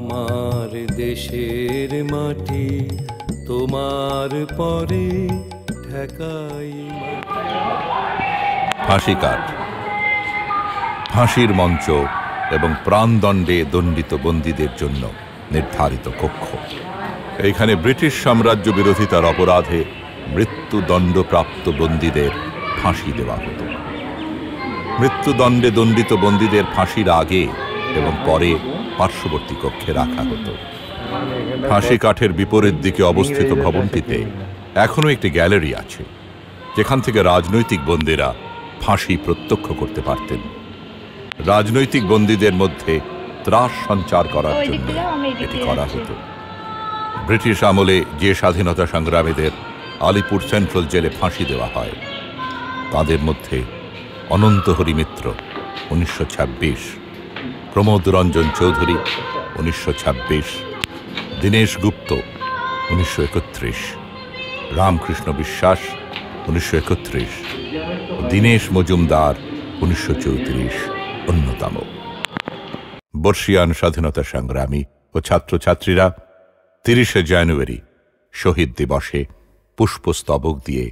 আমার দেশের মাটি তোমার পরে ঠেকাই। ফাঁসি কাঠ, ফাঁসির মঞ্চ এবং প্রাণদণ্ডে দণ্ডিত বন্দীদের জন্য নির্ধারিত কক্ষ। এইখানে ব্রিটিশ সাম্রাজ্য বিরোধিতার অপরাধে মৃত্যুদণ্ডপ্রাপ্ত বন্দীদের ফাঁসি দেওয়া হতো। মৃত্যুদণ্ডে দণ্ডিত বন্দীদের ফাঁসির আগে এবং পরে পার্শ্ববর্তী কক্ষে রাখা হতো। ফাঁসি কাঠের বিপরীত দিকে অবস্থিত ভবনটিতে এখনো একটি গ্যালারি আছে, যেখান থেকে রাজনৈতিক বন্দীরা ফাঁসি প্রত্যক্ষ করতে পারতেন। রাজনৈতিক বন্দীদের মধ্যে ত্রাস সঞ্চার করার জন্য এটি করা হতো। ব্রিটিশ আমলে যে স্বাধীনতা সংগ্রামীদের আলিপুর সেন্ট্রাল জেলে ফাঁসি দেওয়া হয়, তাদের মধ্যে অনন্তহরি মিত্র 1926, প্রমোদ রঞ্জন চৌধুরী 1926, দীনেশ গুপ্ত 1931, রামকৃষ্ণ বিশ্বাস 1931, দীনেশ মজুমদার 1934 অন্যতম। বর্ষিয়ান স্বাধীনতা সংগ্রামী ও ছাত্রছাত্রীরা 30শে জানুয়ারি শহীদ দিবসে পুষ্পস্তবক দিয়ে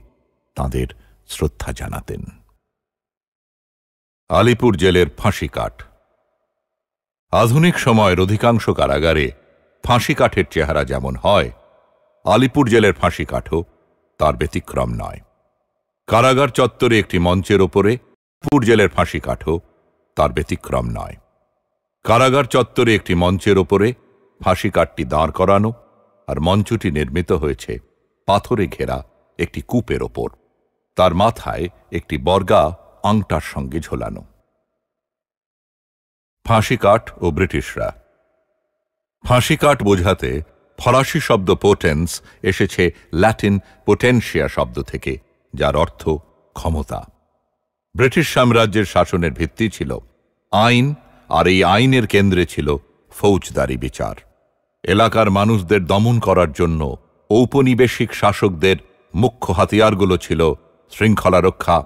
তাঁদের শ্রদ্ধা জানাতেন। আলিপুর জেলের ফাঁসি কাঠ। আধুনিক সময়ের অধিকাংশ কারাগারে ফাঁসি কাঠের চেহারা যেমন হয়, আলিপুর জেলের ফাঁসি কাঠও তার ব্যতিক্রম নয়। কারাগার চত্বরে একটি মঞ্চের ওপরে আলিপুর জেলের ফাঁসি কাঠও তার ব্যতিক্রম নয়। কারাগার চত্বরে একটি মঞ্চের ওপরে ফাঁসি কাঠটি দাঁড় করানো, আর মঞ্চটি নির্মিত হয়েছে পাথরে ঘেরা একটি কূপের ওপর। তার মাথায় একটি বর্গা আংটার সঙ্গে ঝোলানো। ফাঁসি কাঠ ও ব্রিটিশরা। ফাঁসি কাঠ বোঝাতে ফরাসি শব্দ পোটেন্স এসেছে ল্যাটিন পোটেনশিয়া শব্দ থেকে, যার অর্থ ক্ষমতা। ব্রিটিশ সাম্রাজ্যের শাসনের ভিত্তি ছিল আইন, আর এই আইনের কেন্দ্রে ছিল ফৌজদারি বিচার। এলাকার মানুষদের দমন করার জন্য ঔপনিবেশিক শাসকদের মুখ্য হাতিয়ারগুলো ছিল শৃঙ্খলা রক্ষা,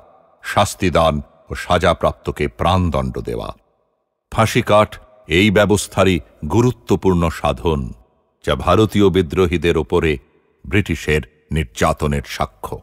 শাস্তিদান ও সাজাপ্রাপ্তকে প্রাণদণ্ড দেওয়া। ফাঁসি কাঠ এই ব্যবস্থারই গুরুত্বপূর্ণ সাধন, যা ভারতীয় বিদ্রোহীদের ওপরে ব্রিটিশের নির্যাতনের সাক্ষ্য।